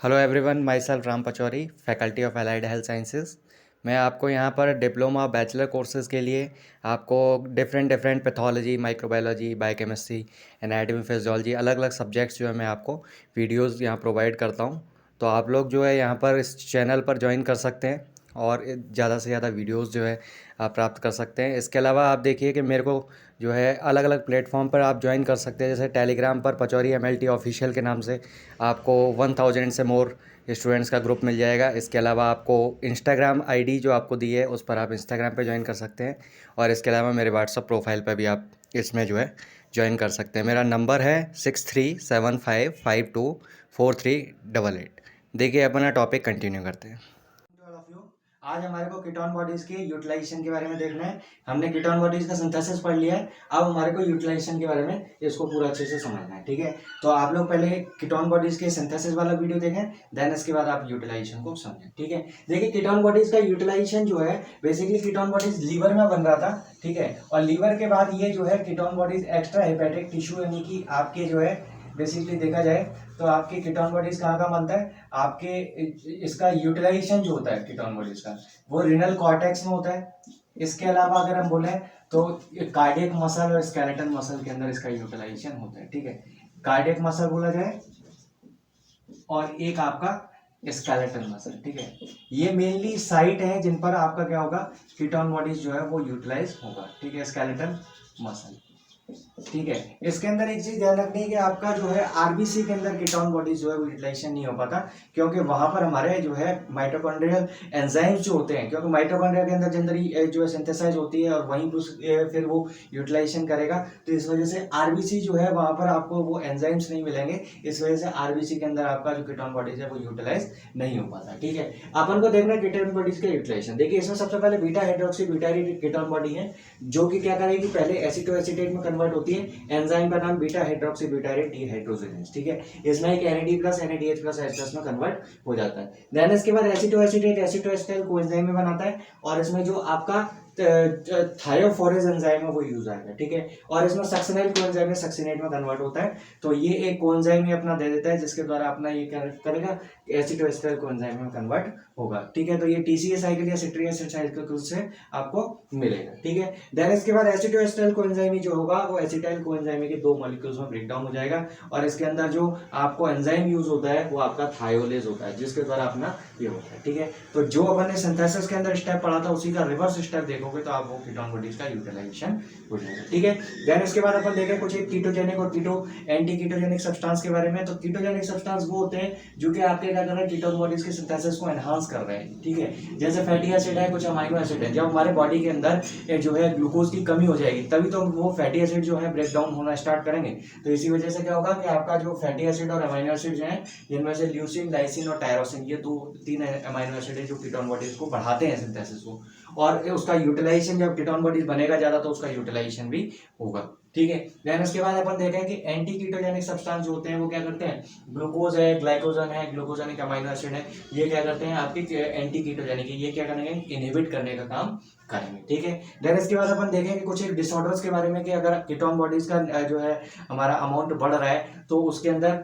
Hello everyone, my self Ram Pachauri, faculty of allied health sciences. मैं आपको यहाँ पर डिप्लोमा बैचलर कोर्सेज़ के लिए आपको different different pathology, microbiology, biochemistry, anatomy, physiology, अलग अलग सब्जेक्ट्स जो है मैं आपको वीडियोज़ यहाँ प्रोवाइड करता हूँ। तो आप लोग जो है यहाँ पर इस चैनल पर ज्वाइन कर सकते हैं और ज़्यादा से ज़्यादा वीडियोज़ जो है आप प्राप्त कर सकते हैं। इसके अलावा आप देखिए कि मेरे को जो है अलग अलग प्लेटफॉर्म पर आप ज्वाइन कर सकते हैं। जैसे टेलीग्राम पर पचौरी MLT ऑफिशियल के नाम से आपको 1000 से मोर स्टूडेंट्स का ग्रुप मिल जाएगा। इसके अलावा आपको इंस्टाग्राम आईडी जो आपको दी है उस पर आप इंस्टाग्राम पे ज्वाइन कर सकते हैं। और इसके अलावा मेरे व्हाट्सअप प्रोफाइल पर भी आप इसमें जो है ज्वाइन कर सकते हैं। मेरा नंबर है 6375524388। देखिए अपना टॉपिक कंटिन्यू करते हैं। आज हमारे को कीटोन बॉडीज के यूटिलाइजेशन के बारे में देखना है। हमने कीटोन बॉडीज का सिंथेसिस पढ़ लिया है, अब हमारे को यूटिलाइजेशन के बारे में इसको पूरा अच्छे से समझना है। ठीक है, तो आप लोग पहले कीटोन बॉडीज के सिंथेसिस वाला वीडियो देखें, देन इसके बाद आप यूटिलाइजेशन को समझें। ठीक है, देखिए कीटोन बॉडीज का यूटिलाइजेशन जो है बेसिकली कीटोन बॉडीज लीवर में बन रहा था। ठीक है, और लीवर के बाद ये जो है ketone bodies extra hepatic tissue यानी कि आपके जो है बेसिकली देखा जाए तो आपके कीटोन बॉडीज कहाँ का बनता है, आपके इसका यूटिलाइजेशन जो होता है कीटोन बॉडीज का वो रिनल कॉर्टेक्स में होता है। इसके अलावा अगर हम बोले तो कार्डियक मसल और स्केलेटन मसल के अंदर इसका यूटिलाइजेशन होता है। ठीक है, कार्डियक मसल बोला जाए और एक आपका स्केलेटन मसल। ठीक है, ये मेनली साइट है जिन पर आपका क्या होगा, कीटोन बॉडीज जो है वो यूटिलाइज होगा। ठीक है, स्केलेटन मसल। ठीक है, इसके अंदर एक चीज ध्यान रखनी है कि आपका जो है आरबीसी के अंदर कीटोन बॉडीज जो है वो यूटिलाइजेशन नहीं हो पाता, क्योंकि वहां पर हमारे जो है माइटोकॉन्ड्रियल एंजाइम्स जो होते हैं, क्योंकि माइटोकॉन्ड्रिया के अंदर जनरली जो है सिंथेसाइज होती है और वहीं पर फिर वो यूटिलाइजेशन करेगा। तो इस वजह से आरबीसी जो है वहां पर आपको वो एंजाइम्स नहीं मिलेंगे, इस वजह से आरबीसी के अंदर आपका जो कीटोन बॉडीज है वो यूटिलाइज नहीं हो पाता। ठीक है, अपन को देखना है कीटोन बॉडीज का यूटिलाइजेशन। देखिए इसमें सबसे पहले beta hydroxy butyl ketone body है जो कि क्या करेगी, पहले एसिटोएसिटेट में कन्वर्ट होती है। एंजाइम का नाम बीटा हाइड्रोक्सी ब्यूटाइल डिहाइड्रोजिनेज। ठीक है, इसमें एक NAD plus NADH plus H plus में कन्वर्ट हो जाता है। देन इसके बाद एसिटोएसिटेट एसिटोएसिटाइल कोएंजाइम में बनाता है और इसमें जो आपका थायोफोरेज एंजाइम है वो यूज आएगा। ठीक है, और इसमें सक्सिनाइल कोएंजाइम में सक्सिनेट में कन्वर्ट होता है। तो ये एक कोएंजाइम ही अपना दे देता है जिसके द्वारा अपना ये करेगा एसिटोएसिटाइल कोएंजाइम में कन्वर्ट होगा। ठीक है, तो ये TCA साइकिल या सिट्रिक एसिड साइकिल से आपको मिलेगा। ठीक है, देन इसके बाद एसिटोएसिटाइल कोएंजाइम जो होगा वो एसिटाइल कोएंजाइम के दो मॉलिक्यूल्स में ब्रेक डाउन हो जाएगा और इसके अंदर जो आपको एंजाइम यूज होता है वो आपका थायोलेज होता है जिसके द्वारा अपना ये होता है। ठीक है, तो जो अपन ने सिंथेसिस के अंदर स्टेप पढ़ा था उसी का रिवर्स स्टेप देखोगे तो आप वो कीटोन बॉडीज का यूटिलाइजेशन हो जाएगा। ठीक है, देन इसके बाद अपन देखें कुछ कीटोजेनिक और कीटो एंटी कीटोजेनिक सब्सटेंस के बारे में। तो कीटोजेनिक सब्सटेंस वो होते हैं जो कि आपके क्या कर रहे हैं, कीटोन बॉडीज के सिंथेसिस को एनहांस कर रहे हैं। ठीक है, जैसे फैटी एसिड है, कुछ अमाइनो एसिड है। जब हमारे बॉडी के अंदर जो है ग्लूकोज की कमी हो जाएगी तभी तो वो फैटी एसिड जो है ब्रेक डाउन होना स्टार्ट करेंगे। तो इसी वजह से क्या होगा कि आपका जो फैटी एसिड और अमाइनो एसिड जो है जिनमें से ल्यूसीन, लाइसिन और टायरोसिन ये दो तीन अमाइनो एसिड है जो कीटोन बॉडीज को बढ़ाते हैं सिंथेसिस को, और उसका यूटिलाइजेशन जब कीटोन बॉडीज बनेगा ज्यादा तो उसका यूटिलाइजेशन भी होगा। ठीक है, देन उसके बाद अपन देखें कि एंटी कीटोजेनिक सब्सटेंस जो होते हैं वो क्या करते हैं, ग्लूकोज है, ग्लाइकोजन है, ग्लूकोजेनिक अमाइनो एसिड है, ये क्या करते हैं आपकी एंटी कीटोजेनिक, ये क्या करेंगे, इनहिबिट करने का काम करेंगे। ठीक है, देन इसके बाद अपन देखेंगे कुछ एक डिसऑर्डर्स के बारे में कि अगर कीटोन बॉडीज का जो है हमारा अमाउंट बढ़ रहा है तो उसके अंदर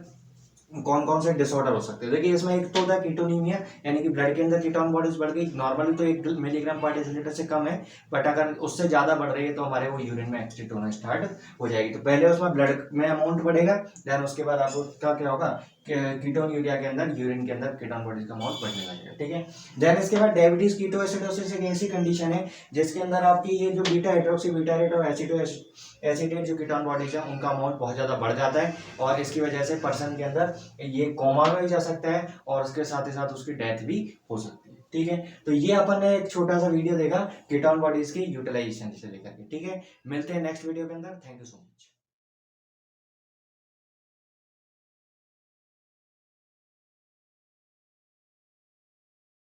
कौन कौन से डिसऑर्डर हो सकते हैं। देखिए इसमें एक तो होता है कीटोनीमिया, यानी कि ब्लड के अंदर कीटोन बॉडीज बढ़ गई। नॉर्मली तो 1 मिलीग्राम पर डेसिलीटर से कम है, बट अगर उससे ज्यादा बढ़ रही है तो हमारे वो यूरिन में एक्सक्रीट होना स्टार्ट हो जाएगी। तो पहले उसमें ब्लड में अमाउंट बढ़ेगा, देन उसके बाद आपको क्या होगा, कीटोन यूरिया के अंदर यूरिन के अंदर कीटोन बॉडीज का अमाउंट बढ़ने लगेगा। ठीक है, देन इसके बाद डायबिटीज कीटोएसिडोसिस एक ऐसी कंडीशन है जिसके अंदर आपकी ये जो बीटा हाइड्रोक्सी ब्यूटारेट और एसिटेट जो कीटोन बॉडीज है उनका अमाउंट बहुत ज्यादा बढ़ जाता है और इसकी वजह से पर्सन के अंदर ये कोमा में भी जा सकता है और उसके साथ ही साथ उसकी डेथ भी हो सकती है। ठीक है, तो ये अपन ने एक छोटा सा वीडियो देखा कीटोन बॉडीज की यूटिलाइजेशन से लेकर के। ठीक है, मिलते हैं नेक्स्ट वीडियो के अंदर। Thank you so much.